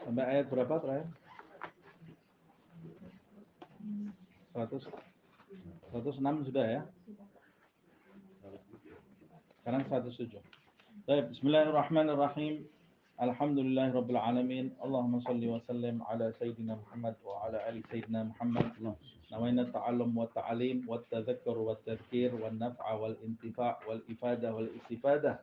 Sampai ayat berapa terakhir? 106 sudah ya? Sekarang 107. Baik, bismillahirrahmanirrahim. Alhamdulillahirabbil alamin. Allahumma shalli wa sallim ala sayyidina Muhammad wa ala ali sayyidina Muhammad. Nawaina ta'allum wa ta'alim wa tadhakkur wa tadhkir wa naf'a wal intifa' wal ifadah wal istifadah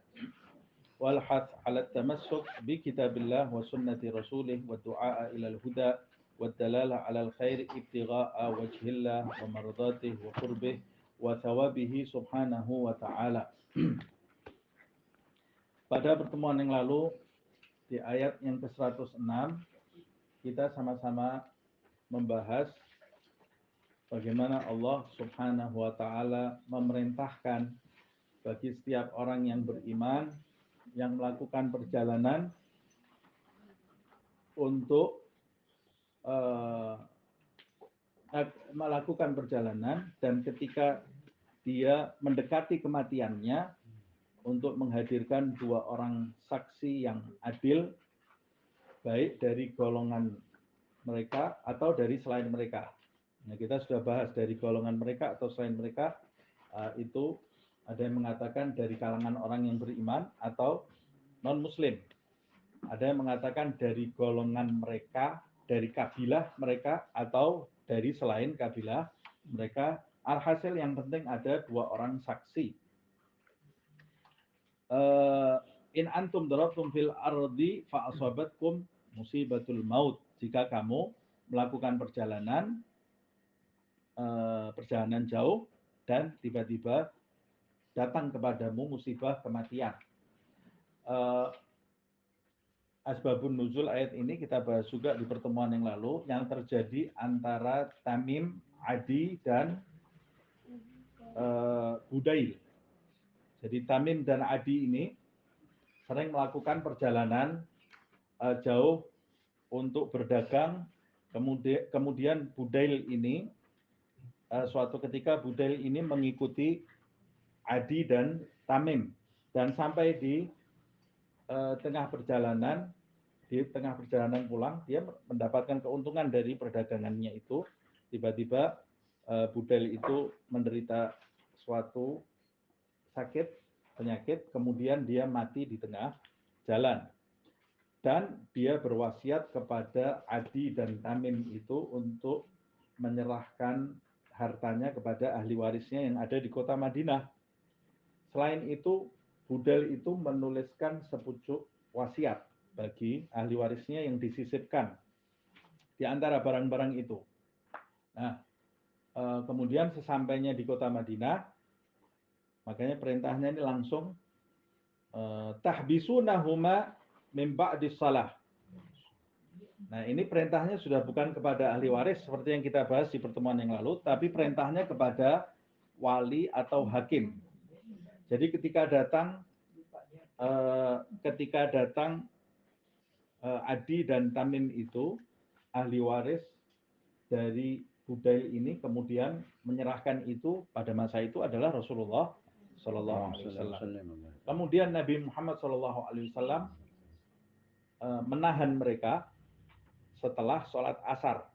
wal hath 'ala at-tamassuk bi kitabillah wa sunnati rasulih wa du'a ila al-huda wa dalalah 'ala al-khair ibtigha'a wajhillah wa mardatihi wa qurbih wa thawabihi subhanahu wa ta'ala. Pada pertemuan yang lalu di ayat yang ke-106 kita sama-sama membahas bagaimana Allah Subhanahu wa taala memerintahkan bagi setiap orang yang beriman yang melakukan perjalanan untuk melakukan perjalanan, dan ketika dia mendekati kematiannya untuk menghadirkan dua orang saksi yang adil, baik dari golongan mereka atau dari selain mereka. Nah, kita sudah bahas dari golongan mereka atau selain mereka, itu ada yang mengatakan dari kalangan orang yang beriman atau non-muslim. Ada yang mengatakan dari golongan mereka, dari kabilah mereka atau dari selain kabilah mereka. Alhasil yang penting ada dua orang saksi. In antum darabtum fil ardi fa asabatkum musibatul maut. Jika kamu melakukan perjalanan jauh dan tiba-tiba datang kepadamu musibah kematian. Asbabun nuzul ayat ini kita bahas juga di pertemuan yang lalu, yang terjadi antara Tamim, Adi, dan Budail. Jadi Tamim dan Adi ini sering melakukan perjalanan jauh untuk berdagang. Kemudian Budail ini, suatu ketika Budail ini mengikuti Adi dan Tamim, dan sampai di tengah perjalanan pulang, dia mendapatkan keuntungan dari perdagangannya itu. Tiba-tiba Budail itu menderita suatu penyakit, kemudian dia mati di tengah jalan. Dan dia berwasiat kepada Adi dan Tamim itu untuk menyerahkan hartanya kepada ahli warisnya yang ada di kota Madinah. Selain itu, Budail itu menuliskan sepucuk wasiat bagi ahli warisnya yang disisipkan di antara barang-barang itu. Nah, kemudian sesampainya di kota Madinah, makanya perintahnya ini langsung tahbisunahuma min ba'dis shalah. Nah, ini perintahnya sudah bukan kepada ahli waris seperti yang kita bahas di pertemuan yang lalu, tapi perintahnya kepada wali atau hakim. Jadi ketika datang Adi dan Tamim itu, ahli waris dari Budail ini kemudian menyerahkan itu pada masa itu adalah Rasulullah Sallallahu Alaihi Wasallam. Kemudian Nabi Muhammad Sallallahu Alaihi Wasallam menahan mereka setelah sholat asar.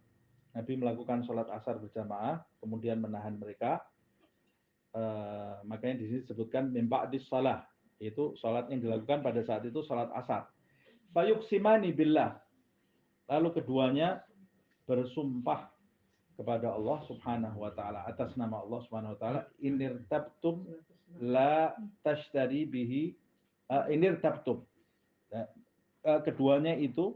Nabi melakukan sholat asar berjamaah, kemudian menahan mereka. Makanya di sini disebutkan min ba'dis shalah, itu sholat yang dilakukan pada saat itu sholat asar. Fayuqsimani billah, lalu keduanya bersumpah kepada Allah Subhanahu wa taala atas nama Allah Subhanahu wa taala, inirtabtum la tashtari bihi inirtabtum. Keduanya itu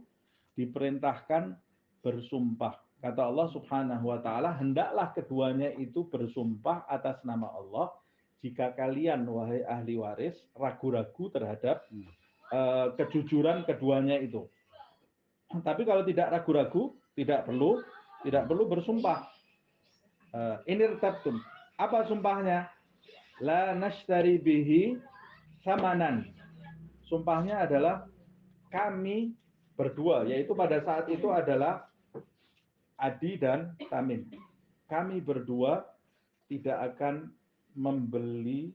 diperintahkan bersumpah. Kata Allah Subhanahu wa taala, hendaklah keduanya itu bersumpah atas nama Allah jika kalian wahai ahli waris ragu-ragu terhadap kejujuran keduanya itu. Tapi kalau tidak ragu-ragu, tidak perlu bersumpah. Inirtabtum. Apa sumpahnya? La nashtari bihi samanan. Sumpahnya adalah kami berdua, yaitu pada saat itu adalah Adi dan Tamim. Kami berdua tidak akan membeli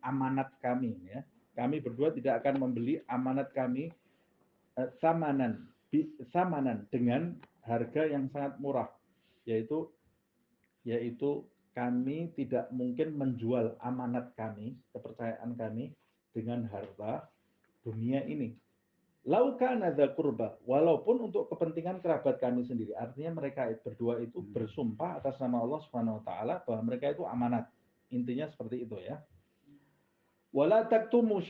amanat kami, ya. Kami berdua tidak akan membeli amanat kami samanan dengan harga yang sangat murah, yaitu kami tidak mungkin menjual amanat kami, kepercayaan kami dengan harta dunia ini. Lau kana dzal qurba, walaupun untuk kepentingan kerabat kami sendiri. Artinya mereka berdua itu bersumpah atas nama Allah Subhanahu wa taala bahwa mereka itu amanat. Intinya seperti itu ya. Wala naktumu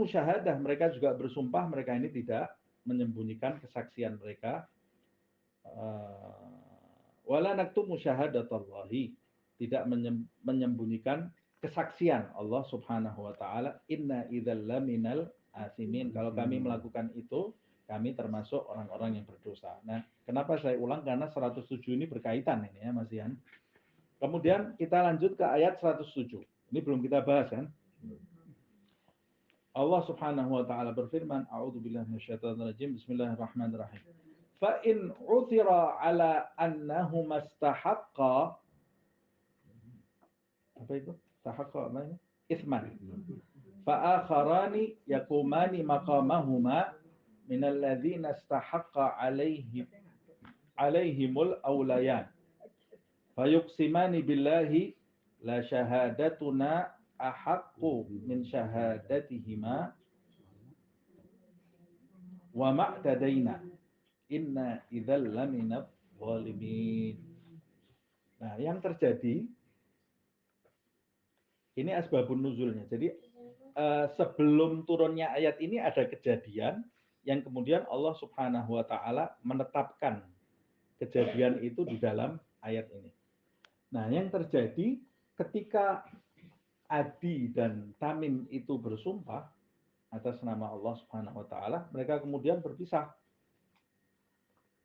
syahadah, mereka juga bersumpah mereka ini tidak menyembunyikan kesaksian mereka. Wala naktumu syahadatallahi, tidak menyembunyikan kesaksian Allah Subhanahu wa taala. Inna idzal laminal asimin, kalau kami melakukan itu kami termasuk orang-orang yang berdosa. Nah, kenapa saya ulang? Karena 107 ini berkaitan ini ya Mas Ian. Kemudian kita lanjut ke ayat 107. Ini belum kita bahas kan? Allah Subhanahu wa taala berfirman, a'udzubillahi minasyaitonir rajim, bismillahirrahmanirrahim. Fa in uthira ala annahuma istahaqqa, apa itu? Istahaqqa apa ini? Itsman. Fa akharani yaqumani maqamahuma minal ladzina istahaqqa alaihimul awlayan. Fa yuqsimani billahi la syahadatuna ahaqqu min syahadatihima wa ma'tadaina inna idzal lamina zalimin. Nah, yang terjadi ini asbabun nuzulnya. Jadi sebelum turunnya ayat ini ada kejadian yang kemudian Allah Subhanahu wa taala menetapkan kejadian itu di dalam ayat ini. Nah, yang terjadi ketika Adi dan Tamim itu bersumpah atas nama Allah Subhanahu wa taala, mereka kemudian berpisah.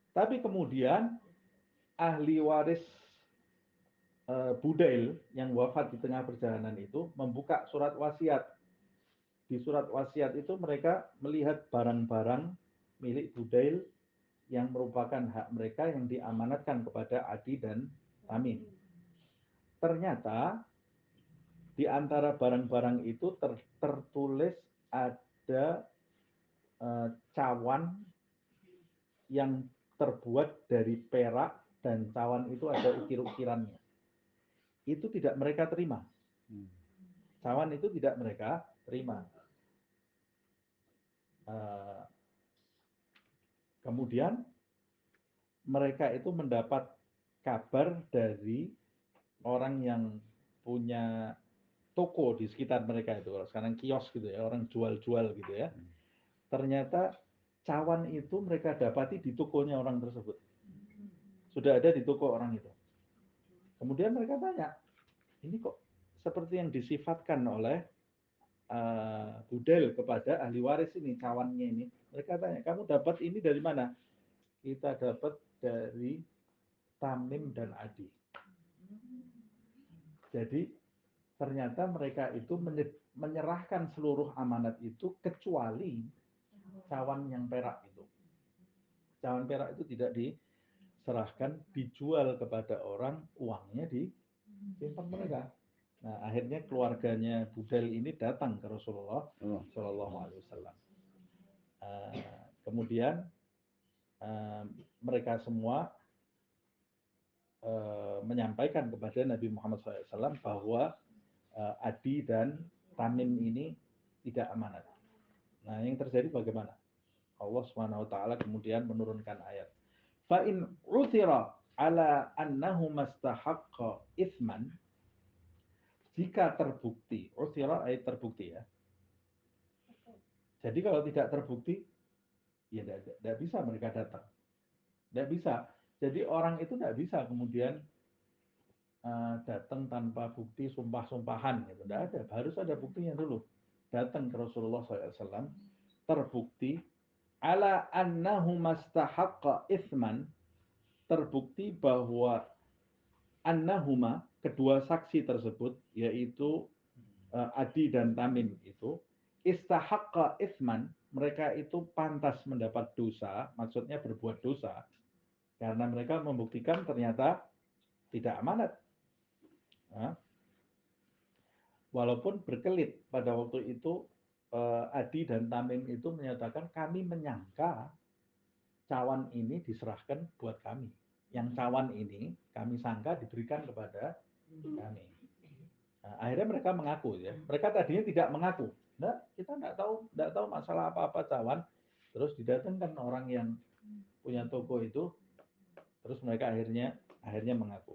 Tapi kemudian ahli waris Budail yang wafat di tengah perjalanan itu membuka surat wasiat. Di surat wasiat itu mereka melihat barang-barang milik Budail yang merupakan hak mereka yang diamanatkan kepada Adi dan Tamim. Ternyata di antara barang-barang itu tertulis ada cawan yang terbuat dari perak dan cawan itu ada ukir-ukirannya. Itu tidak mereka terima. Cawan itu tidak mereka terima. Kemudian mereka itu mendapat kabar dari orang yang punya toko di sekitar mereka itu, sekarang kios gitu ya, orang jual-jual gitu ya. Ternyata cawan itu mereka dapati di tokonya orang tersebut. Sudah ada di toko orang itu. Kemudian mereka tanya, ini kok seperti yang disifatkan oleh Budail kepada ahli waris ini, cawannya ini. Mereka tanya, kamu dapat ini dari mana? Kita dapat dari Tamim dan Adi. Jadi ternyata mereka itu menyerahkan seluruh amanat itu kecuali cawan yang perak itu. Cawan perak itu tidak diserahkan, dijual kepada orang, uangnya disimpan mereka. Nah, akhirnya keluarganya Budail ini datang ke Rasulullah Shallallahu Alaihi Wasallam. Kemudian mereka semua menyampaikan kepada Nabi Muhammad SAW bahwa Adi dan Tamim ini tidak amanat. Nah, yang terjadi bagaimana? Allah Subhanahu wa taala kemudian menurunkan ayat. Fa in uthira ala annahu mastahaqqa itsman, jika terbukti, uthira ayat terbukti ya. Jadi kalau tidak terbukti, ya tidak bisa mereka datang. Tidak bisa. Jadi orang itu tidak bisa kemudian datang tanpa bukti sumpah-sumpahan. Gitu. Tidak ada. Harus ada buktinya dulu. Datang ke Rasulullah SAW, terbukti ala annahu mastahaqqa itsman, terbukti bahwa annahuma, kedua saksi tersebut, yaitu Adi dan Tamim itu, istahaqqa itsman, mereka itu pantas mendapat dosa, maksudnya berbuat dosa, karena mereka membuktikan ternyata tidak amanat. Walaupun berkelit pada waktu itu Adi dan Tamim itu menyatakan kami menyangka cawan ini diserahkan buat kami. Yang cawan ini kami sangka diberikan kepada kami. Nah, akhirnya mereka mengaku ya. Mereka tadinya tidak mengaku. Nah, kita tidak tahu masalah apa-apa cawan. Terus didatangkan orang yang punya toko itu, terus mereka akhirnya mengaku.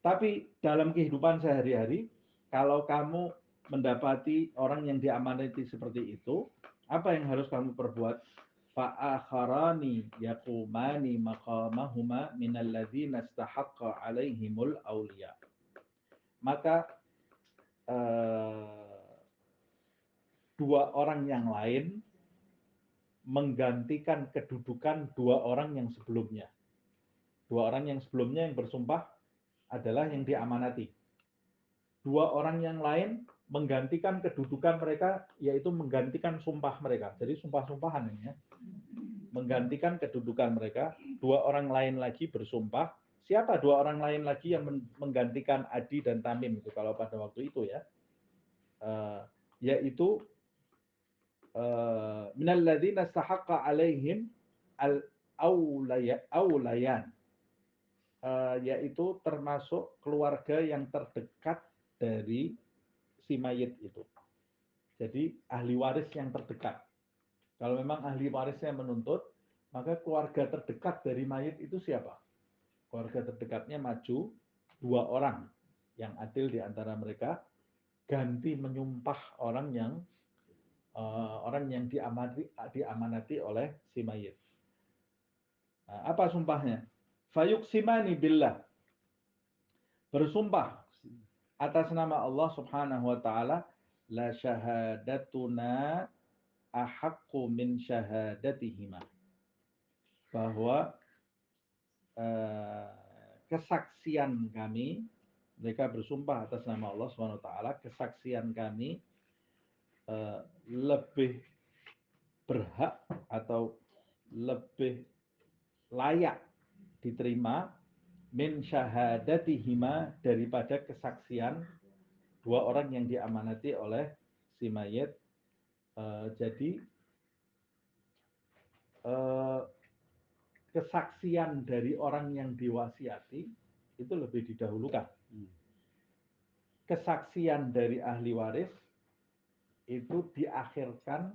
Tapi dalam kehidupan sehari-hari, kalau kamu mendapati orang yang diamanati seperti itu, apa yang harus kamu perbuat? Fa'akharani yaqumani maqamahuma minalladzina istahaqqa alaihimul awliya. Maka dua orang yang lain menggantikan kedudukan dua orang yang sebelumnya. Dua orang yang sebelumnya yang bersumpah adalah yang diamanati. Dua orang yang lain menggantikan kedudukan mereka, yaitu menggantikan sumpah mereka. Jadi sumpah-sumpahan ini ya. Menggantikan kedudukan mereka. Dua orang lain lagi bersumpah. Siapa dua orang lain lagi yang menggantikan Adi dan Tamim itu kalau pada waktu itu ya? Yaitu minalladzina istahaqqa alaihim al-aulayan. Yaitu termasuk keluarga yang terdekat dari si mayit itu. Jadi ahli waris yang terdekat. Kalau memang ahli warisnya menuntut, maka keluarga terdekat dari mayit itu siapa? Keluarga terdekatnya maju dua orang yang adil di antara mereka, ganti menyumpah orang yang diamanati oleh si mayit. Nah, apa sumpahnya? Fayuqsimani billah. Bersumpah atas nama Allah Subhanahu wa taala, la syahadatuna ahaqqu min syahadatihima. Bahwa kesaksian kami, mereka bersumpah atas nama Allah Subhanahu wa taala, kesaksian kami lebih berhak atau lebih layak diterima min syahadatihima daripada kesaksian dua orang yang diamanati oleh si mayit. Jadi kesaksian dari orang yang diwasiati itu lebih didahulukan. Kesaksian dari ahli waris itu diakhirkan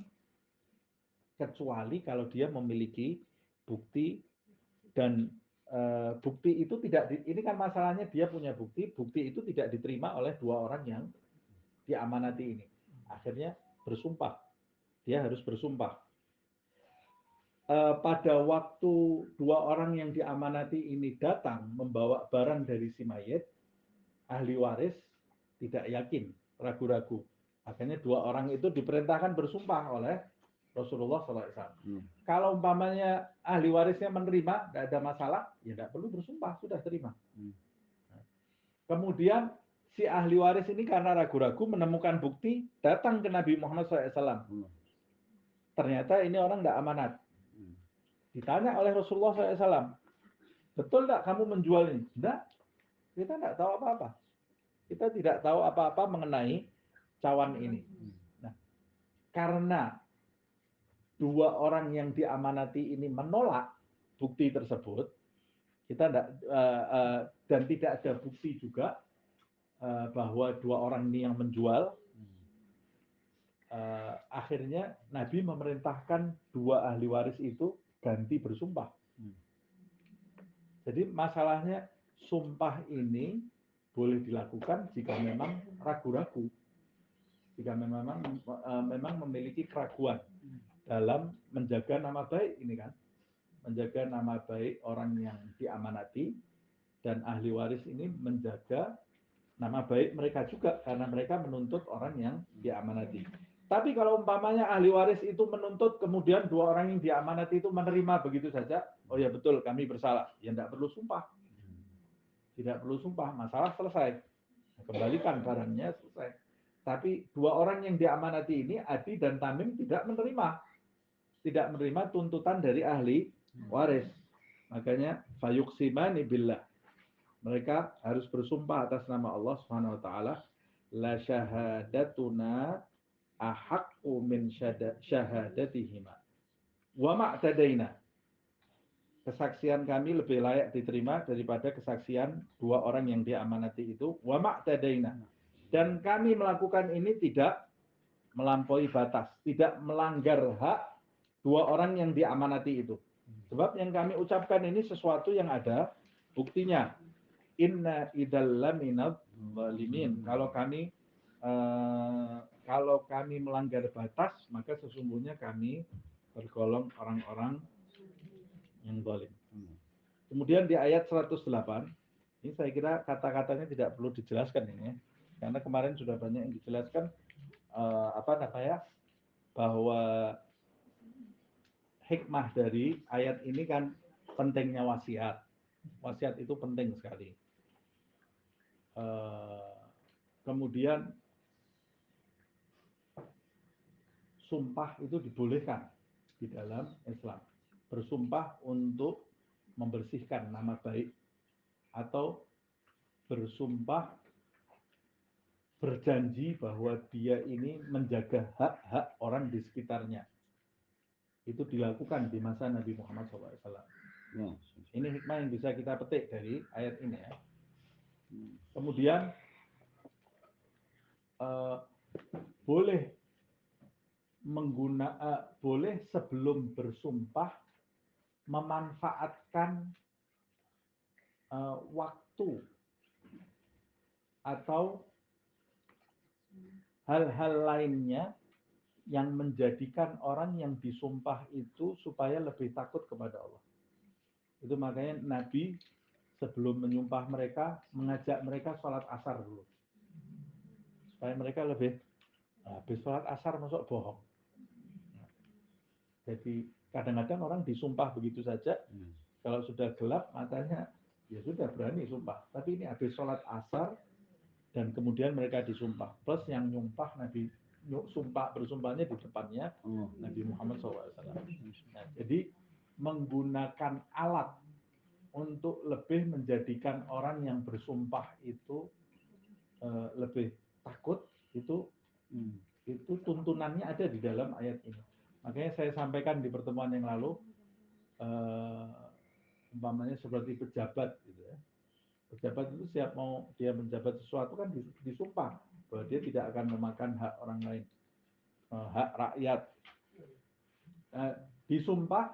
kecuali kalau dia memiliki bukti dan bukti itu tidak ini kan masalahnya dia punya bukti itu tidak diterima oleh dua orang yang diamanati ini. Akhirnya bersumpah. Dia harus bersumpah. Pada waktu dua orang yang diamanati ini datang membawa barang dari si mayit, ahli waris tidak yakin, ragu-ragu. Akhirnya dua orang itu diperintahkan bersumpah oleh Rasulullah SAW. Kalau umpamanya ahli warisnya menerima, tidak ada masalah, ya tidak perlu bersumpah, sudah terima. Kemudian si ahli waris ini karena ragu-ragu menemukan bukti, datang ke Nabi Muhammad SAW. Ternyata ini orang tidak amanat. Ditanya oleh Rasulullah SAW, betul tidak kamu menjual ini? Tidak, kita tidak tahu apa-apa. Kita tidak tahu apa-apa mengenai cawan ini. Nah, karena dua orang yang diamanati ini menolak bukti tersebut, kita tidak dan tidak ada bukti juga bahwa dua orang ini yang menjual. Akhirnya Nabi memerintahkan dua ahli waris itu ganti bersumpah. Jadi masalahnya sumpah ini boleh dilakukan jika memang ragu-ragu, jika memang memiliki keraguan dalam menjaga nama baik ini kan, menjaga nama baik orang yang diamanati, dan ahli waris ini menjaga nama baik mereka juga karena mereka menuntut orang yang diamanati. Tapi kalau umpamanya ahli waris itu menuntut kemudian dua orang yang diamanati itu menerima begitu saja, oh ya betul kami bersalah, ya tidak perlu sumpah. Tidak perlu sumpah, masalah selesai. Kembalikan barangnya selesai. Tapi dua orang yang diamanati ini, Adi dan Tamim, tidak menerima tuntutan dari ahli waris. Makanya fayuqsimani billah. Mereka harus bersumpah atas nama Allah Subhanahu wa taala, la syahadatuna ahaqqu min syahadatihima wa ma'tadaina. Kesaksian kami lebih layak diterima daripada kesaksian dua orang yang diamanati itu. Wa ma'tadaina. Dan kami melakukan ini tidak melampaui batas, tidak melanggar hak dua orang yang diamanati itu. Sebab yang kami ucapkan ini sesuatu yang ada buktinya. Inna idzal laminadz zalimin. Kalau kami melanggar batas, maka sesungguhnya kami tergolong orang-orang yang zalim. Kemudian di ayat 108, ini saya kira kata-katanya tidak perlu dijelaskan ini ya. Karena kemarin sudah banyak yang dijelaskan bahwa hikmah dari ayat ini kan pentingnya wasiat. Wasiat itu penting sekali. Kemudian sumpah itu dibolehkan di dalam Islam. Bersumpah untuk membersihkan nama baik atau bersumpah berjanji bahwa dia ini menjaga hak-hak orang di sekitarnya. Itu dilakukan di masa Nabi Muhammad SAW. Ini hikmah yang bisa kita petik dari ayat ini ya. Kemudian boleh sebelum bersumpah memanfaatkan waktu atau hal-hal lainnya yang menjadikan orang yang disumpah itu supaya lebih takut kepada Allah. Itu makanya Nabi sebelum menyumpah mereka mengajak mereka sholat asar dulu, supaya mereka lebih habis sholat asar masuk bohong. Jadi kadang-kadang orang disumpah begitu saja, kalau sudah gelap matanya, ya sudah berani sumpah. Tapi ini habis sholat asar dan kemudian mereka disumpah. Plus yang nyumpah Nabi bersumpahnya di depannya Nabi Muhammad SAW. Nah, jadi menggunakan alat untuk lebih menjadikan orang yang bersumpah itu lebih takut itu tuntunannya ada di dalam ayat ini. Makanya saya sampaikan di pertemuan yang lalu, umpamanya seperti pejabat gitu ya. Pejabat itu siap mau dia menjabat sesuatu kan disumpah bahwa dia tidak akan memakan hak orang lain, hak rakyat. Disumpah,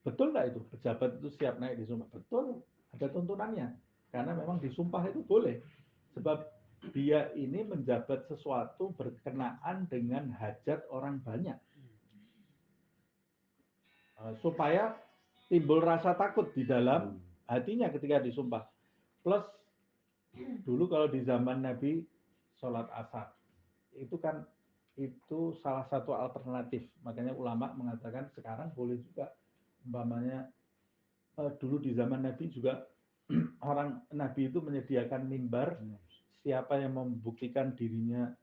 betul nggak itu? Pejabat itu siap naik disumpah? Betul, ada tuntunannya. Karena memang disumpah itu boleh. Sebab dia ini menjabat sesuatu berkenaan dengan hajat orang banyak. Supaya timbul rasa takut di dalam hatinya ketika disumpah. Plus dulu kalau di zaman Nabi sholat asar itu kan itu salah satu alternatif. Makanya ulama mengatakan sekarang boleh juga umpamanya dulu di zaman Nabi juga orang Nabi itu menyediakan mimbar. Siapa yang membuktikan dirinya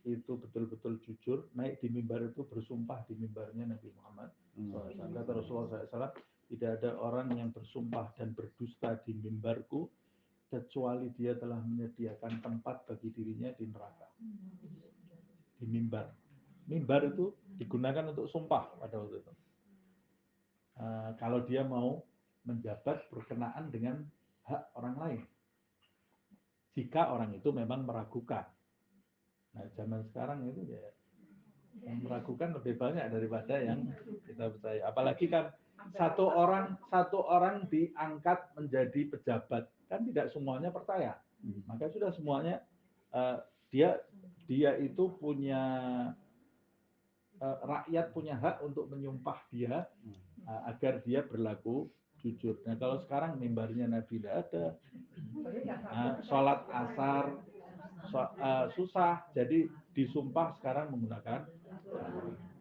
itu betul-betul jujur, naik di mimbar itu bersumpah di mimbarnya Nabi Muhammad SAW. Kata Rasulullah SAW, tidak ada orang yang bersumpah dan berdusta di mimbarku kecuali dia telah menyediakan tempat bagi dirinya di neraka. Di mimbar. Mimbar itu digunakan untuk sumpah pada waktu itu. Kalau dia mau menjabat berkenaan dengan hak orang lain. Jika orang itu memang meragukan. Nah, zaman sekarang itu ya yang meragukan lebih banyak daripada yang kita percaya. Apalagi kan satu orang diangkat menjadi pejabat, kan tidak semuanya percaya. Maka sudah semuanya dia itu punya rakyat punya hak untuk menyumpah dia agar dia berlaku jujur. Nah, kalau sekarang mimbarnya Nabi tidak ada, sholat asar susah, jadi disumpah sekarang menggunakan.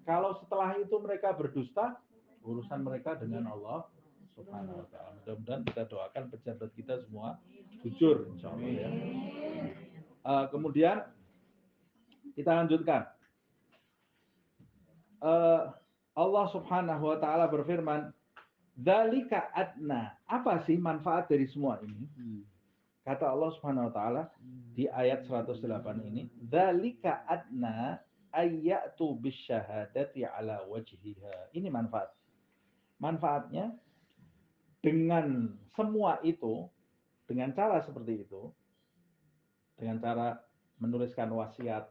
Kalau setelah itu mereka berdusta, urusan mereka dengan Allah Subhanahu wa Ta'ala. Mudah-mudahan kita doakan pejabat kita semua jujur, insya Allah ya. Kemudian kita lanjutkan. Allah Subhanahu wa Ta'ala berfirman, dzalika adna. Apa sih manfaat dari semua ini? Kata Allah Subhanahu wa Ta'ala di ayat 108 ini, dzalika adna ayyatu bisyahadati ala wajhiha. Ini manfaat. Manfaatnya dengan semua itu, dengan cara seperti itu, dengan cara menuliskan wasiat,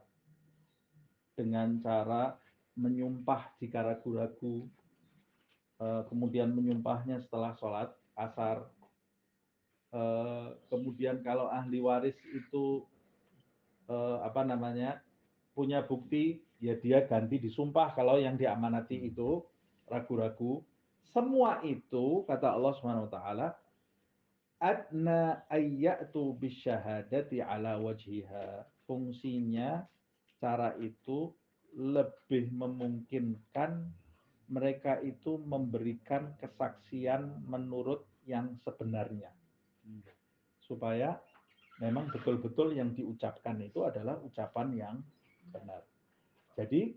dengan cara menyumpah jika ragu-ragu, kemudian menyumpahnya setelah sholat asar, kemudian kalau ahli waris itu punya bukti, ya dia ganti disumpah kalau yang diamanati itu ragu-ragu. Semua itu kata Allah Subhanahu wa taala adna ayyatu bisyahadati ala wajhiha. Fungsinya cara itu lebih memungkinkan mereka itu memberikan kesaksian menurut yang sebenarnya. Supaya memang betul-betul yang diucapkan itu adalah ucapan yang benar. Jadi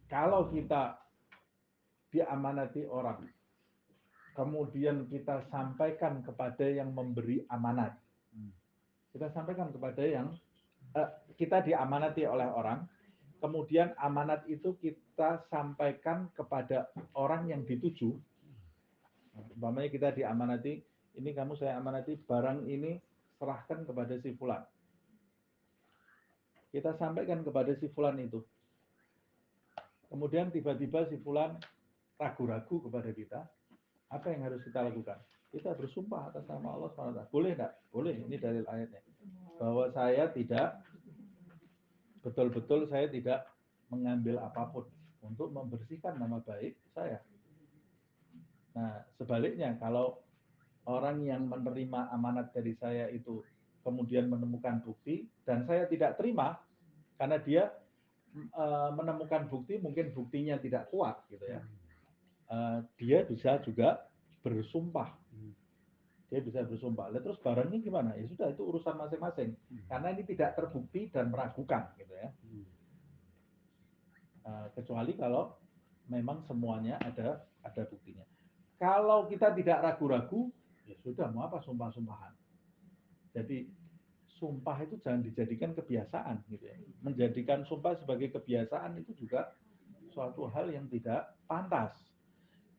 kalau kita diamanati orang, kemudian kita sampaikan kepada yang memberi amanat, kita sampaikan kepada yang kita diamanati oleh orang, kemudian amanat itu kita sampaikan kepada orang yang dituju. Umpamanya kita diamanati, ini kamu saya amanati barang ini serahkan kepada si fulan. Kita sampaikan kepada si fulan itu. Kemudian tiba-tiba si fulan ragu-ragu kepada kita. Apa yang harus kita lakukan? Kita bersumpah atas nama Allah SWT. Boleh enggak? Boleh, ini dalil ayatnya. Bahwa saya tidak, betul-betul saya tidak mengambil apapun untuk membersihkan nama baik saya. Nah, sebaliknya kalau orang yang menerima amanat dari saya itu kemudian menemukan bukti dan saya tidak terima karena dia menemukan bukti, mungkin buktinya tidak kuat gitu ya. Dia bisa juga bersumpah. Dia bisa bersumpah. Lalu terus barangnya gimana? Ya sudah, itu urusan masing-masing. Karena ini tidak terbukti dan meragukan gitu ya. Kecuali kalau memang semuanya ada buktinya. Kalau kita tidak ragu-ragu, ya sudah, mau apa sumpah-sumpahan. Jadi sumpah itu jangan dijadikan kebiasaan gitu ya. Menjadikan sumpah sebagai kebiasaan itu juga suatu hal yang tidak pantas.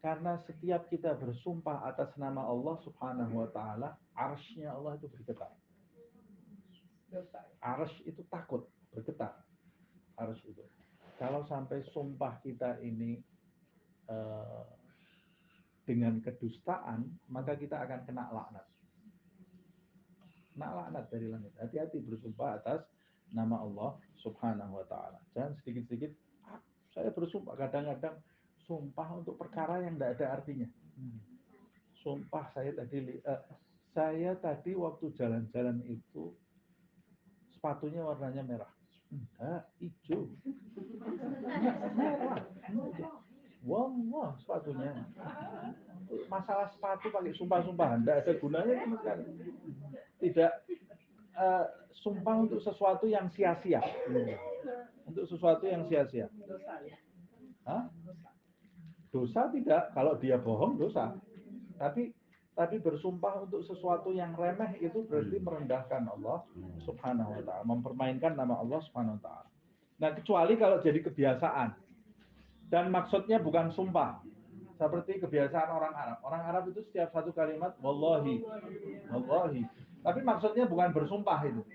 Karena setiap kita bersumpah atas nama Allah Subhanahu wa taala, arsy-nya Allah itu bergetar. Arsy itu takut, bergetar. Arsy itu. Kalau sampai sumpah kita ini dengan kedustaan, maka kita akan kena laknat. Kena laknat dari langit. Hati-hati bersumpah atas nama Allah Subhanahu wa taala. Jangan sedikit-sedikit saya bersumpah, kadang-kadang sumpah untuk perkara yang tidak ada artinya. Sumpah saya tadi waktu jalan-jalan itu sepatunya warnanya merah. Enggak, hijau. Merah. Wah, sepatunya. Masalah sepatu pakai sumpah-sumpahan, tidak ada gunanya sama sekali. Tidak sumpah untuk sesuatu yang sia-sia. Untuk sesuatu yang sia-sia. Hah? Dosa tidak, kalau dia bohong dosa. Tapi bersumpah untuk sesuatu yang remeh itu berarti merendahkan Allah Subhanahu wa taala, mempermainkan nama Allah Subhanahu wa taala. Nah, kecuali kalau jadi kebiasaan. Dan maksudnya bukan sumpah. Seperti kebiasaan orang Arab. Orang Arab itu setiap satu kalimat wallahi, wallahi. Tapi maksudnya bukan bersumpah itu.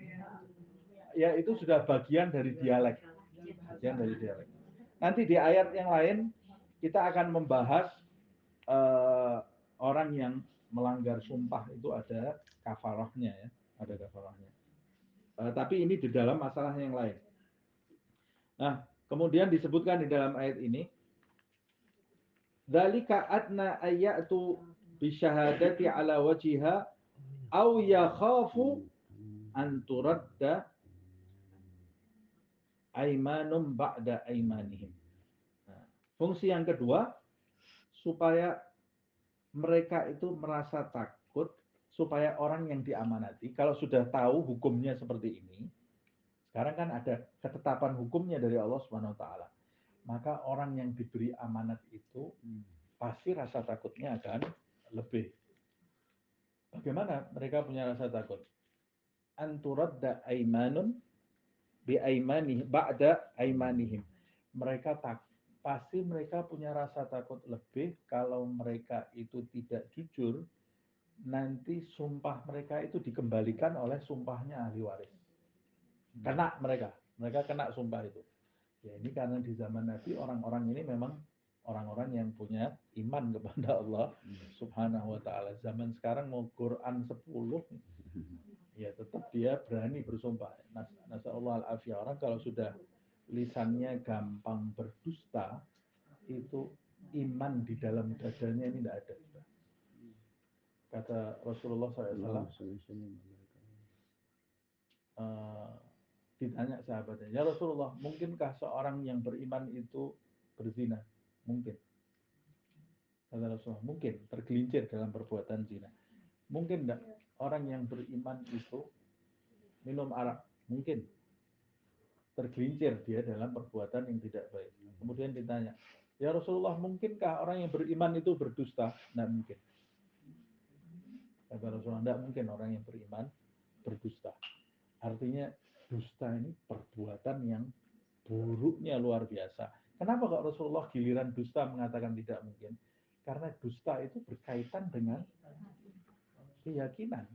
Ya, itu sudah bagian dari dialek. Bagian dari dialek. Nanti di ayat yang lain kita akan membahas orang yang melanggar sumpah itu ada kafarahnya ya, ada kafarahnya. Tapi ini di dalam masalah yang lain. Nah, kemudian disebutkan di dalam ayat ini, dzalika adna ayatu bisyahadati ala wajhiha aw yakhafu an turadda aimanum ba'da aimanihim. Nah, fungsi yang kedua supaya mereka itu merasa takut, supaya orang yang diamanati kalau sudah tahu hukumnya seperti ini, sekarang kan ada ketetapan hukumnya dari Allah Subhanahu wa taala. Maka orang yang diberi amanat itu pasti rasa takutnya akan lebih. Bagaimana mereka punya rasa takut? anturadda aimanun bi aimanihim ba'da aimanihim. Mereka pasti mereka punya rasa takut lebih kalau mereka itu tidak jujur, nanti sumpah mereka itu dikembalikan oleh sumpahnya ahli waris. Kena mereka kena sumpah itu. Ya ini karena di zaman Nabi orang-orang ini memang orang-orang yang punya iman kepada Allah Subhanahu wa taala. Zaman sekarang mau Quran 10 ya tetap dia berani bersumpah. Nasallallahu al-afiyah. Orang kalau sudah lisannya gampang berdusta, itu iman di dalam dadanya ini tidak ada. Kata Rasulullah SAW, ditanya sahabatnya, ya Rasulullah, mungkinkah seorang yang beriman itu berzina? Mungkin. Kata Rasulullah, mungkin tergelincir dalam perbuatan zina. Mungkin enggak orang yang beriman itu minum arak? Mungkin. Tergelincir dia dalam perbuatan yang tidak baik. Kemudian ditanya, ya Rasulullah, mungkinkah orang yang beriman itu berdusta? Tidak mungkin. Kata Rasulullah, tidak mungkin orang yang beriman berdusta. Artinya dusta ini perbuatan yang buruknya luar biasa. Kenapa kok Rasulullah giliran dusta mengatakan tidak mungkin? Karena dusta itu berkaitan dengan keyakinan.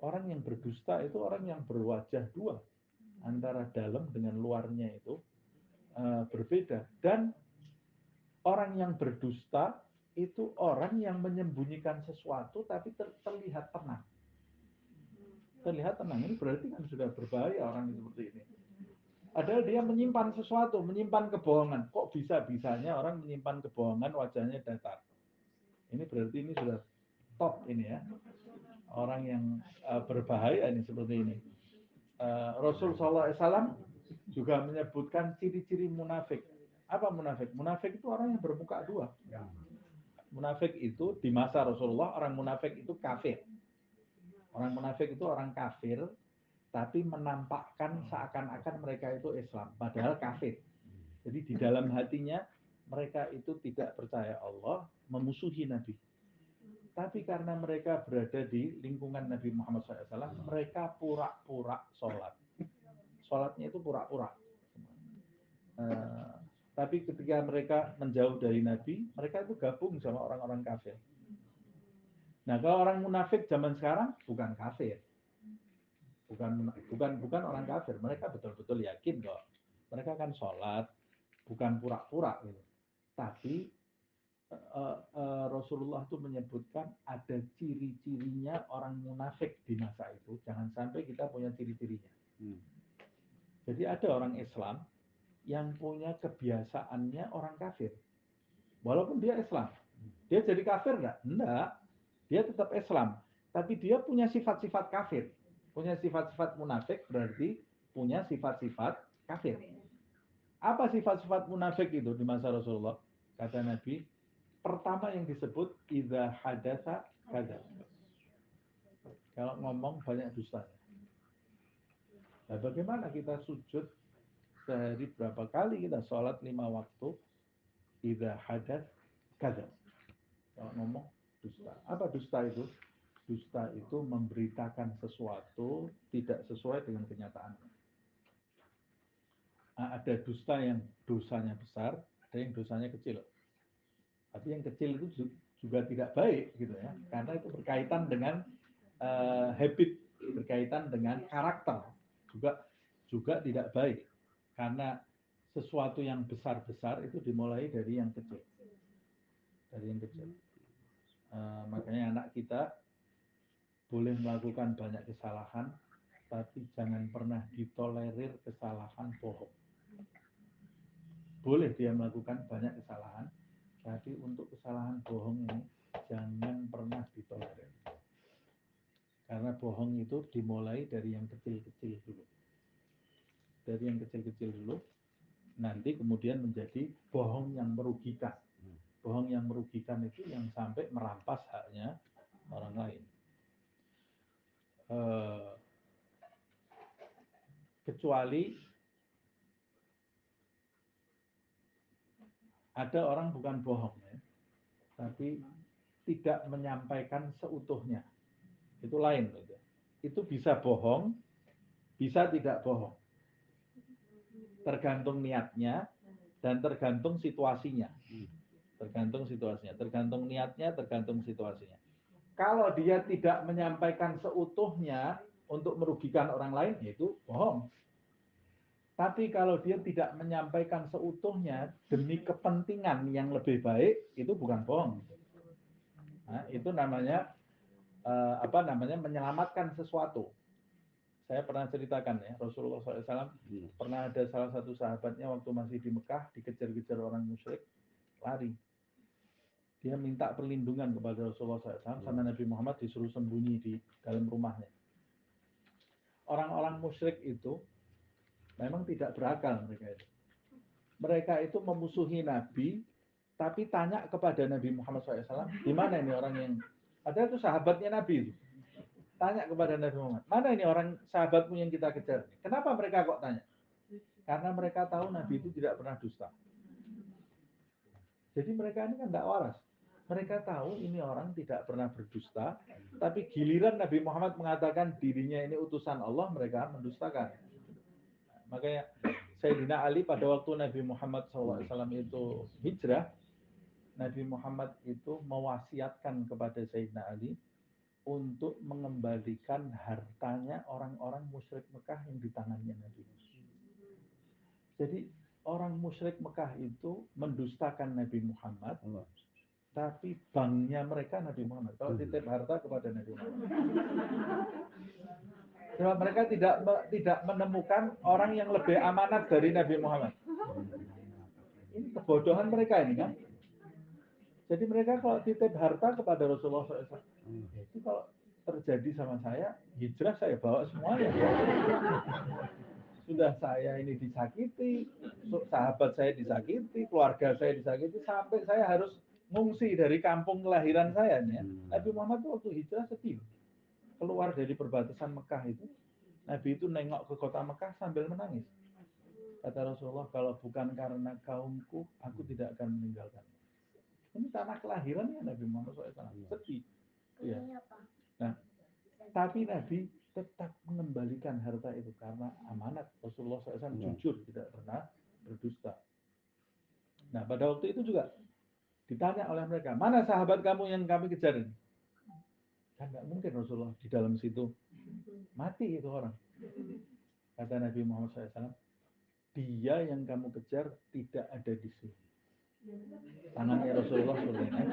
Orang yang berdusta itu orang yang berwajah dua. Antara dalam dengan luarnya itu berbeda. Dan orang yang berdusta itu orang yang menyembunyikan sesuatu tapi terlihat tenang. Terlihat tenang, ini berarti kan sudah berbahaya orang seperti ini. Padahal dia menyimpan sesuatu, menyimpan kebohongan. Kok bisa-bisanya orang menyimpan kebohongan wajahnya datar? Ini berarti ini sudah top ini ya. Orang yang berbahaya ini seperti ini. Rasulullah SAW juga menyebutkan ciri-ciri munafik. Apa munafik? Munafik itu orang yang bermuka dua. Munafik itu di masa Rasulullah, orang munafik itu kafir. Orang munafik itu orang kafir, tapi menampakkan seakan-akan mereka itu Islam, padahal kafir. Jadi di dalam hatinya mereka itu tidak percaya Allah, memusuhi Nabi. Tapi karena mereka berada di lingkungan Nabi Muhammad SAW, mereka pura-pura sholat. Sholatnya itu pura-pura. Tapi ketika mereka menjauh dari Nabi, mereka itu gabung sama orang-orang kafir. Nah, kalau orang munafik zaman sekarang bukan kafir. Bukan orang kafir. Mereka betul-betul yakin kok. Mereka kan sholat, bukan pura-pura gitu. Tapi Rasulullah itu menyebutkan ada ciri-cirinya orang munafik di masa itu. Jangan sampai kita punya ciri-cirinya. Jadi ada orang Islam yang punya kebiasaannya orang kafir. Walaupun dia Islam. Dia jadi kafir enggak? Enggak. Dia tetap Islam. Tapi dia punya sifat-sifat kafir. Punya sifat-sifat munafik berarti punya sifat-sifat kafir. Apa sifat-sifat munafik itu di masa Rasulullah? Kata Nabi, pertama yang disebut idza hadatsa kadzab. Kalau ngomong banyak dustanya. Nah, bagaimana kita sujud sehari berapa kali kita sholat 5 waktu? Idza hadats kadzab. Kalau ngomong dusta. Apa dusta itu? Dusta itu memberitakan sesuatu tidak sesuai dengan kenyataannya. Nah, ada dusta yang dosanya besar, ada yang dosanya kecil. Tapi yang kecil itu juga tidak baik gitu ya, karena itu berkaitan dengan habit, berkaitan dengan karakter, juga tidak baik, karena sesuatu yang besar-besar itu dimulai dari yang kecil, makanya anak kita boleh melakukan banyak kesalahan, tapi jangan pernah ditolerir kesalahan bohong. Boleh dia melakukan banyak kesalahan, tapi untuk kesalahan bohong ini jangan pernah ditolerir. Karena bohong itu dimulai dari yang kecil-kecil dulu. Dari yang kecil-kecil dulu, nanti kemudian menjadi bohong yang merugikan. Bohong yang merugikan itu yang sampai merampas haknya orang lain. Kecuali ada orang bukan bohong ya, tapi tidak menyampaikan seutuhnya. Itu lain gitu. itu bisa bohong, bisa tidak bohong. Tergantung niatnya dan tergantung situasinya. Tergantung situasinya, tergantung niatnya, tergantung situasinya. Kalau dia tidak menyampaikan seutuhnya untuk merugikan orang lain, itu bohong. Tapi kalau dia tidak menyampaikan seutuhnya demi kepentingan yang lebih baik, itu bukan bohong. Nah, itu namanya menyelamatkan sesuatu. Saya pernah ceritakan ya, Rasulullah SAW pernah ada salah satu sahabatnya waktu masih di Mekah dikejar-kejar orang musyrik, lari. Dia minta perlindungan kepada Rasulullah SAW, sama Nabi Muhammad disuruh sembunyi di dalam rumahnya. Orang-orang musyrik itu memang tidak berakal mereka itu. Mereka itu memusuhi Nabi, tapi tanya kepada Nabi Muhammad SAW, di mana ini orang yang, padahal itu sahabatnya Nabi itu. Tanya kepada Nabi Muhammad, mana ini orang sahabatmu yang kita kejar? Kenapa mereka kok tanya? Karena mereka tahu Nabi itu tidak pernah dusta. Jadi mereka ini kan tidak waras. Mereka tahu ini orang tidak pernah berdusta, tapi giliran Nabi Muhammad mengatakan dirinya ini utusan Allah, mereka mendustakan. Makanya Sayyidina Ali pada waktu Nabi Muhammad SAW itu hijrah, Nabi Muhammad itu mewasiatkan kepada Sayyidina Ali untuk mengembalikan hartanya orang-orang musyrik Mekah yang di tangannya Nabi. Jadi orang musyrik Mekah itu mendustakan Nabi Muhammad, tapi banknya mereka Nabi Muhammad. Kalau titip harta kepada Nabi Muhammad. Sebab mereka tidak menemukan orang yang lebih amanat dari Nabi Muhammad. Ini kebodohan mereka ini kan. Jadi mereka kalau titip harta kepada Rasulullah SAW, itu kalau terjadi sama saya, hijrah saya bawa semuanya. Sudah saya ini disakiti, sahabat saya disakiti, keluarga saya disakiti, sampai saya harus ngungsi dari kampung kelahiran saya. Ya. Nabi Muhammad itu waktu hijrah sedih. Keluar dari perbatasan Mekah itu, Nabi itu nengok ke kota Mekah sambil menangis. Kata Rasulullah, kalau bukan karena kaumku, aku tidak akan meninggalkan. Ini tanah kelahirannya Nabi Muhammad SAW. Sedih. Ya. Nah, tapi Nabi tetap mengembalikan harta itu karena amanat. Rasulullah SAW jujur, tidak pernah berdusta. Nah, pada waktu itu juga ditanya oleh mereka, mana sahabat kamu yang kami kejar ini? Kan nggak mungkin Rasulullah di dalam situ mati itu orang. Kata Nabi Muhammad SAW, dia yang kamu kejar tidak ada di sini. Tangannya Rasulullah seperti ini.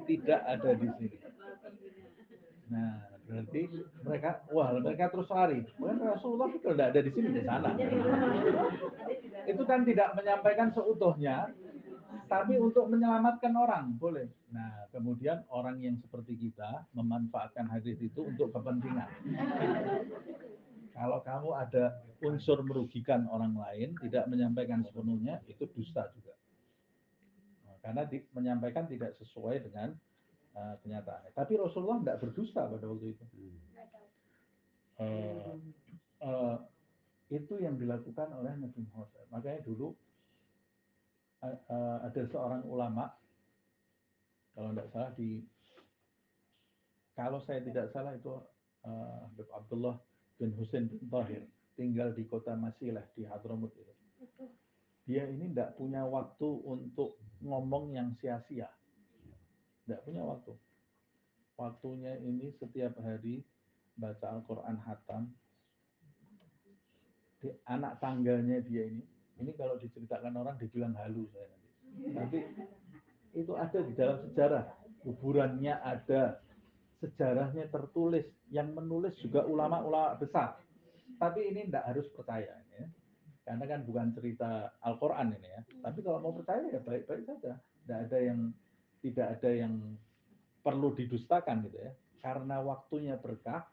Tidak ada di sini. Nah, berarti mereka terus lari. Rasulullah itu tidak ada di sini, di sana. Itu kan tidak menyampaikan seutuhnya, tapi untuk menyelamatkan orang, boleh. Nah, kemudian orang yang seperti kita memanfaatkan hadis itu untuk kepentingan. Kalau kamu ada unsur merugikan orang lain, tidak menyampaikan sepenuhnya, itu dusta juga. Nah, karena menyampaikan tidak sesuai dengan kenyataannya. Tapi Rasulullah tidak berdusta pada waktu itu. Itu yang dilakukan oleh Nabi Muhammad. Makanya dulu ada seorang ulama, kalau tidak salah kalau saya tidak salah itu Abdullah bin Husain bin Tahir, tinggal di kota Masilah di Hadramut itu. Dia ini tidak punya waktu untuk ngomong yang sia-sia. Tidak punya waktu. Waktunya ini setiap hari baca Al-Quran hatam. Di anak tangganya dia ini kalau diceritakan orang dibilang halu saya nanti. Tapi itu ada di dalam sejarah. Kuburannya ada, sejarahnya tertulis, yang menulis juga ulama-ulama besar. Tapi ini tidak harus percaya ya. Karena kan bukan cerita Al-Quran ini ya. Tapi kalau mau percaya ya baik-baik saja. Tidak ada yang perlu didustakan gitu ya. Karena waktunya berkah,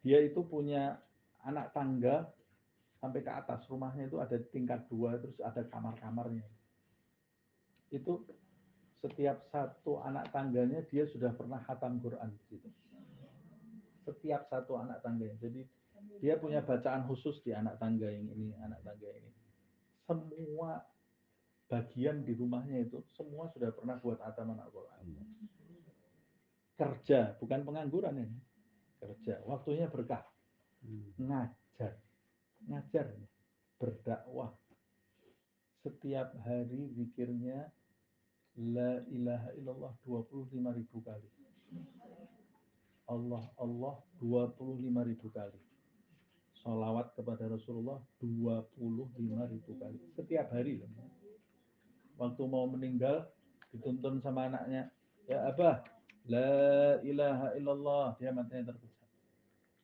dia itu punya anak tangga sampai ke atas. Rumahnya itu ada tingkat 2, terus ada kamar-kamarnya. Itu setiap satu anak tangganya dia sudah pernah khatam Quran di situ. Setiap satu anak tangganya. Jadi dia punya bacaan khusus di anak tangga yang ini, anak tangga ini. Semua bagian di rumahnya itu semua sudah pernah buat khataman Al-Quran. Kerja, bukan pengangguran ini. kerja, waktunya berkah, ngajar, berdakwah. Setiap hari zikirnya la ilaha illallah 25.000 kali. Allah 25.000 kali. Sholawat kepada Rasulullah 25.000 kali. Setiap hari. Waktu mau meninggal dituntun sama anaknya, ya Abah, la ilaha illallah. Dia matanya terpejam.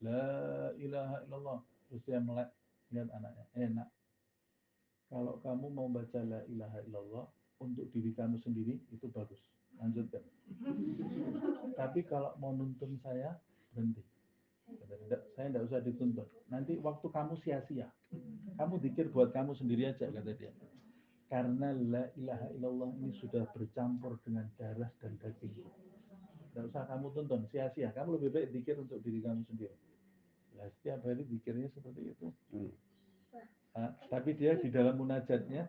La ilaha illallah. Terus dia melek, lihat anaknya, enak. Kalau kamu mau baca la ilaha illallah untuk diri kamu sendiri, itu bagus. Lanjutkan. Tapi kalau mau nuntun saya, berhenti. Saya tidak usah dituntun. Nanti waktu kamu sia-sia. Kamu zikir buat kamu sendiri aja, kata dia. Karena la ilaha illallah ini sudah bercampur dengan darah dan daging. Tidak usah kamu tuntun, sia-sia. Kamu lebih baik zikir untuk diri kamu sendiri. Nah, setiap hari zikirnya seperti itu. Tapi dia di dalam munajatnya,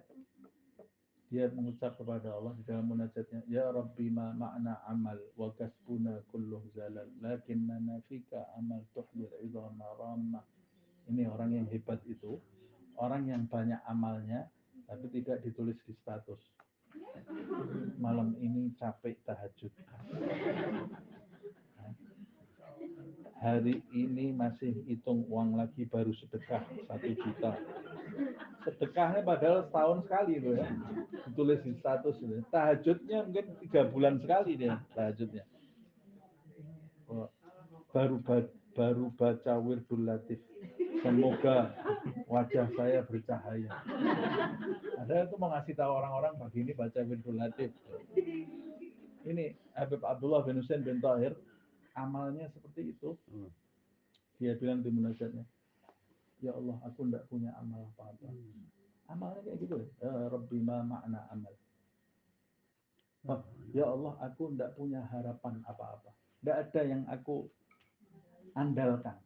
dia mengucap kepada Allah di dalam munajatnya, ya Rabbi ma ma'na amal wa kasbuna kulluh zalal lakinnana fika amal tuhdil idhama ramah. Ini orang yang hebat itu, orang yang banyak amalnya tapi tidak ditulis di status. Malam ini capek tahajud. Hari ini masih hitung uang lagi, baru sedekah 1 juta. Sedekahnya padahal setahun sekali loh ya, ditulis di status. Tahajudnya mungkin 3 bulan sekali dia tahajudnya. Baru baca Wirdul Latif, semoga wajah saya bercahaya. Ada itu mau ngasih tahu orang-orang pagi ini baca Wirdul Latif. Ini Habib Abdullah bin Husain bin Tahir, amalnya seperti itu. Dia bilang di munajatnya, ya Allah, aku tidak punya amal apa-apa. Amalnya kayak gitu. Ya Rabbi ma ma'na amal. Ya Allah, aku tidak punya harapan apa-apa. Tidak ada yang aku andalkan.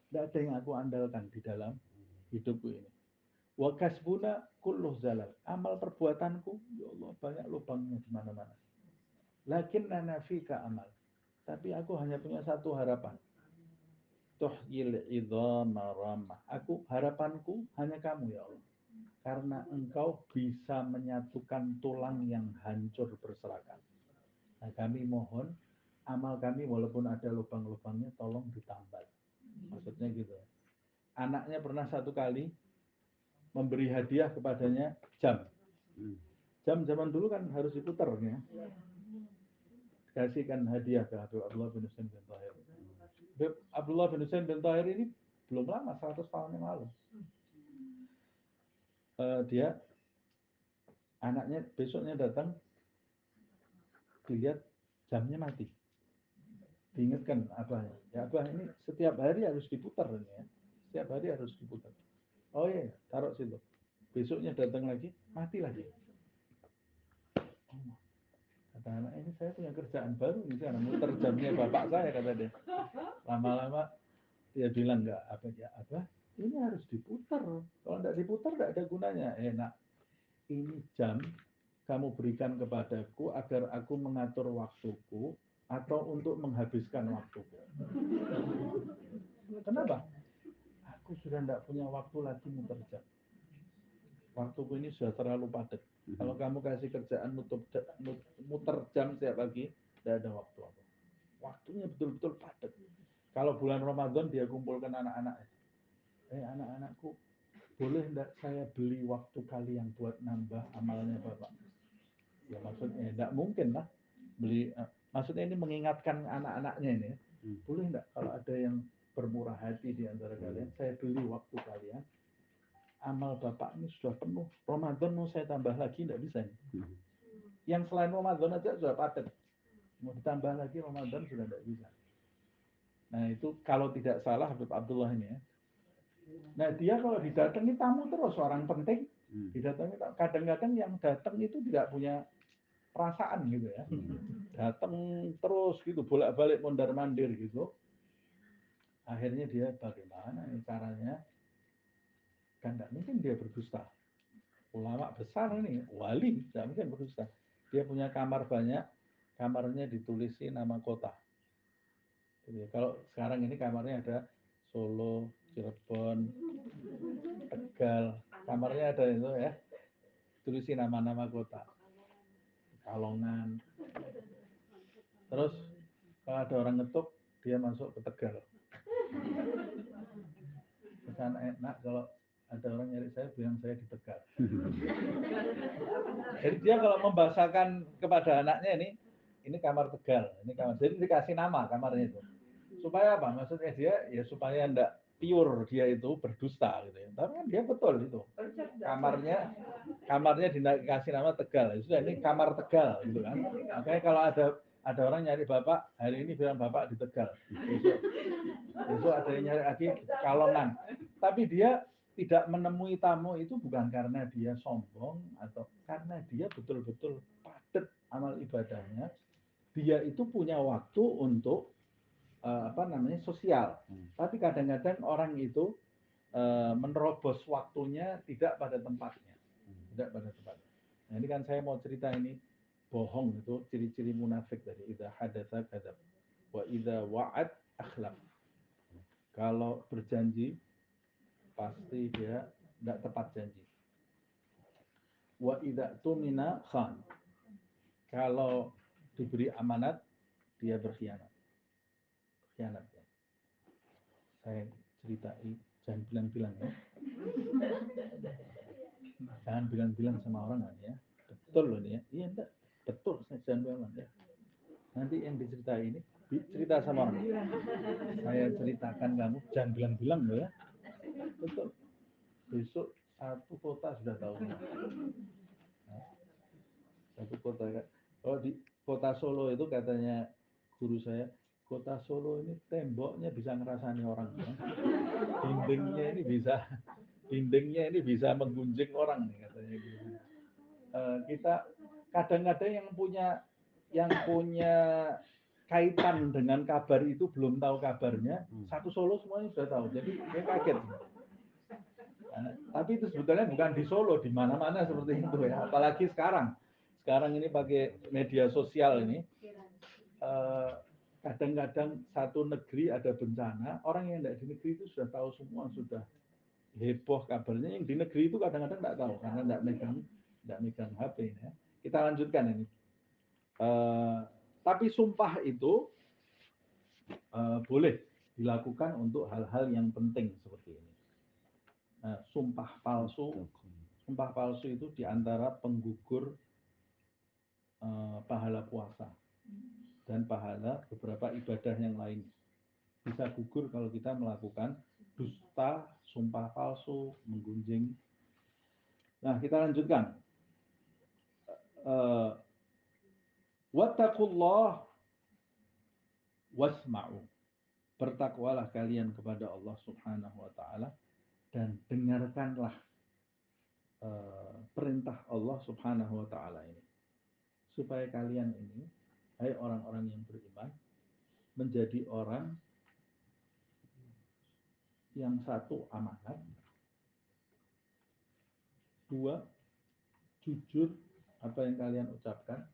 Tidak ada yang aku andalkan di dalam hidupku ini. Wa kasbuna kulluh zalal. Amal perbuatanku, ya Allah, banyak lubangnya di mana-mana. Lakinnana fika amal. Tapi aku hanya punya satu harapan. Tuhyil idhama ramah. Harapanku hanya kamu ya Allah. Karena engkau bisa menyatukan tulang yang hancur berserakan. Nah, kami mohon amal kami walaupun ada lubang-lubangnya tolong ditambal. Maksudnya gitu. Anaknya pernah satu kali memberi hadiah kepadanya jam. Jam zaman dulu kan harus diputar ya. Kasihkan hadiah ke Habib Abdullah bin Husain bin Tahir. Habib Abdullah bin Husain bin Tahir ini belum lama, 100 tahun yang lalu. Dia anaknya besoknya datang, dilihat jamnya mati. Diingatkan abahnya, ya abah ini setiap hari harus diputar ini ya. Setiap hari harus diputar. Oh iya, taruh situ. Besoknya datang lagi, mati lagi. Kata anak, ini saya punya kerjaan baru nih, saya muter jamnya bapak saya, kata dia. Lama-lama dia bilang enggak, apa ya, abah ini harus diputar. Kalau tidak diputar tidak ada gunanya. Enak. Ini jam kamu berikan kepadaku agar aku mengatur waktuku atau untuk menghabiskan waktuku. Kenapa? Aku sudah tidak punya waktu lagi muter jam. Waktuku ini sudah terlalu padat. Kalau kamu kasih kerjaan muter jam setiap pagi, tidak ada waktu. Waktunya betul-betul padat. Kalau bulan Ramadan dia kumpulkan anak-anaknya. Anak-anakku, boleh tidak saya beli waktu kalian buat nambah amalnya Bapak? Ya maksudnya tidak mungkin lah beli. Maksudnya ini mengingatkan anak-anaknya ini. Boleh tidak kalau ada yang bermurah hati di antara kalian, saya beli waktu kalian. Amal Bapak ini sudah penuh. Ramadan mau saya tambah lagi, tidak bisa. Yang selain Ramadan aja sudah padat. Mau ditambah lagi Ramadan sudah tidak bisa. Nah itu kalau tidak salah Habib Abdullah ini ya. Nah dia kalau didatangi tamu terus, orang penting. Didatangi, kadang-kadang yang datang itu tidak punya perasaan gitu ya. Datang terus gitu, bolak-balik mondar-mandir gitu. Akhirnya dia bagaimana nih caranya? Kan tidak mungkin dia berdusta. Ulama besar ini, wali, tidak mungkin berdusta. Dia punya kamar banyak, kamarnya ditulisi nama kota. Jadi, kalau sekarang ini kamarnya ada Solo, Cirebon, Tegal, kamarnya ada itu ya, tulisin nama-nama kota, Kalongan. Terus kalau ada orang ngetuk, dia masuk ke Tegal. Karena enak kalau ada orang nyari saya, bilang saya di Tegal. Jadi dia kalau membahasakan kepada anaknya ini kamar Tegal, ini kamar. Jadi dikasih nama kamarnya itu. Supaya apa? Maksudnya dia ya supaya enggak pure dia itu berdusta gitu ya. Tapi kan dia betul itu. Kamarnya dikasih nama Tegal. Sudah ini kamar Tegal gitu kan. Makanya kalau ada orang nyari bapak, hari ini bilang bapak di Tegal. Besok ada yang nyari lagi Kalongan. Tapi dia tidak menemui tamu itu bukan karena dia sombong atau karena dia betul-betul padat amal ibadahnya. Dia itu punya waktu untuk sosial. Tapi kadang-kadang orang itu menerobos waktunya tidak pada tempatnya. Tidak pada tempatnya. Nah, ini kan saya mau cerita ini bohong itu ciri-ciri munafik dari idza hadatsa kadzab wa idza wa'ad akhlaf. Kalau berjanji pasti dia tidak tepat janji. Wa idza tumina khan. Kalau diberi amanat dia berkhianat. Khianat ya. Saya ceritain, jangan bilang-bilang ya. Jangan bilang-bilang sama orang ya. Betul loh ini ya. Iya enggak? Betul, saya jangan bilang ya. Nanti yang diceritain ini cerita sama orang. Saya ceritakan kamu, jangan bilang-bilang loh ya. Betul. Besok satu kota sudah tahu. Nah, satu kota kan. Kalau di kota Solo itu katanya guru saya, kota Solo ini temboknya bisa ngerasani orang. Ya. Dindingnya ini bisa menggunjing orang nih katanya gitu. Kita kadang-kadang yang punya kaitan dengan kabar itu belum tahu kabarnya, satu Solo semuanya sudah tahu. Jadi dia kaget. Tapi itu sebetulnya bukan di Solo, di mana-mana seperti itu ya. Apalagi sekarang ini pakai media sosial ini. Kadang-kadang satu negeri ada bencana, orang yang tidak di negeri itu sudah tahu semua, sudah heboh kabarnya. Yang di negeri itu kadang-kadang tidak tahu karena tidak megang HP ya. Kita lanjutkan ini. Tapi sumpah itu boleh dilakukan untuk hal-hal yang penting seperti ini. Sumpah palsu itu diantara penggugur pahala puasa dan pahala beberapa ibadah yang lain. Bisa gugur kalau kita melakukan dusta, sumpah palsu, menggunjing. Nah, kita lanjutkan. Wattaqullah wasma'u. Bertakwalah kalian kepada Allah Subhanahu wa taala dan dengarkanlah perintah Allah Subhanahu wa taala ini. Supaya kalian ini, hai orang-orang yang beriman, menjadi orang yang satu amanat, dua jujur apa yang kalian ucapkan,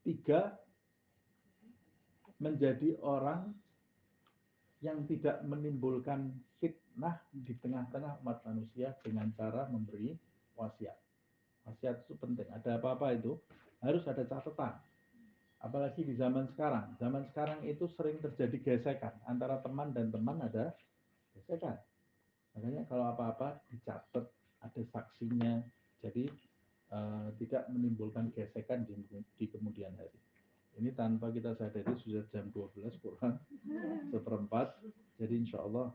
tiga menjadi orang yang tidak menimbulkan fitnah di tengah-tengah umat manusia dengan cara memberi wasiat. Wasiat itu penting. Ada apa-apa itu harus ada catatan. Apalagi di zaman sekarang. Zaman sekarang itu sering terjadi gesekan antara teman dan teman, ada gesekan. Makanya kalau apa-apa dicatat, ada saksinya. Jadi tidak menimbulkan gesekan di kemudian hari. Ini tanpa kita sadari sudah jam 12 kurang seperempat. Jadi insya Allah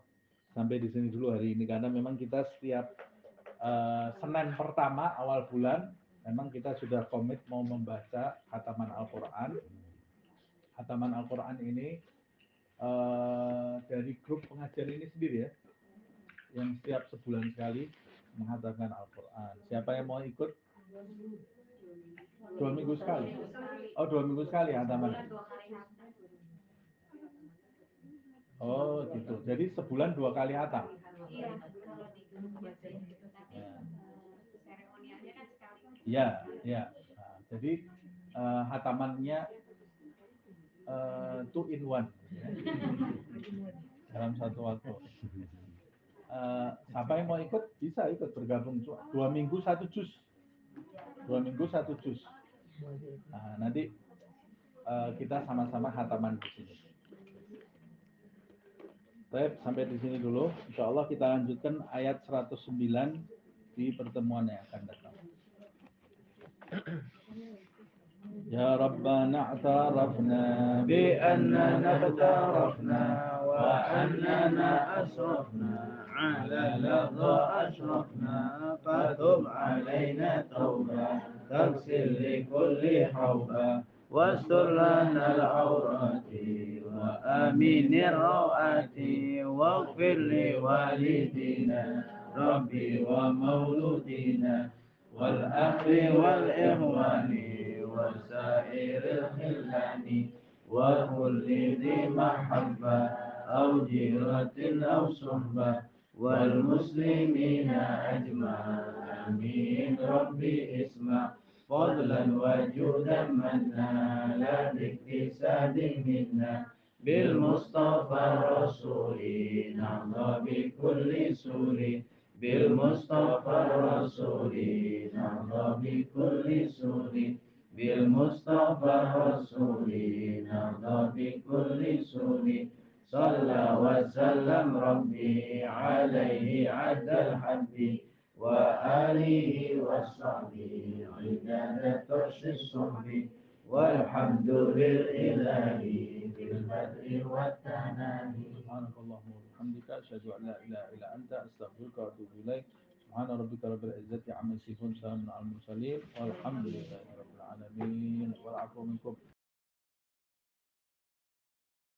sampai di sini dulu hari ini. Karena memang kita setiap Senin pertama awal bulan memang kita sudah komit mau membaca khataman Al-Quran. Khataman Al-Quran ini dari grup pengajar ini sendiri ya, yang setiap sebulan sekali menghatamkan Al-Quran. Siapa yang mau ikut? 2 minggu sekali. Oh, 2 minggu sekali khataman. Oh gitu. Jadi sebulan 2 kali khatam. Iya, kalau di grup biasanya gitu. Tapi seremonialnya kan sekali. Iya, iya. Nah, jadi khatamannya two in one dalam satu waktu. Siapa yang mau ikut bisa ikut bergabung 2 minggu 1 juz. 2 minggu 1 juz. Nah, nanti kita sama-sama khataman di sini. Baik, sampai di sini dulu. Insya Allah kita lanjutkan ayat 109 di pertemuan yang akan datang. Ya Rabbana a'tarafna bi annana aqtarafna wa annana asrafna ala ladha asrafna fatub alayna tawbah taghsil li kulli hawbah wastur lana al-awrati wa aminir rawati waghfir li walidina rabbi wa mauludina wal akhi wal ikhwani وسائر الخلان وكل ذي محبة أو جيرة أو صحبة والمسلمين أجمعين آمين ربي اسمع فضلا وجودا منا لا باكتساب منا بالمصطفى الرسول نرضى بكل سور بالمصطفى الرسول نرضى بكل سور بالمصطفى الرسول نرضى بكل سور صلى وسلم ربي عليه عد الحب وآله وصحبه عداد طرش الصحب والحمد لله بالبدء والتنامي سبحانك اللهم وبحمدك أشهد أن لا إله إلا أنت أستغفرك وأتوب إليك سبحان ربك رب العزة عما يصفون سلام على المرسلين والحمد لله رب العالمين والعفو منكم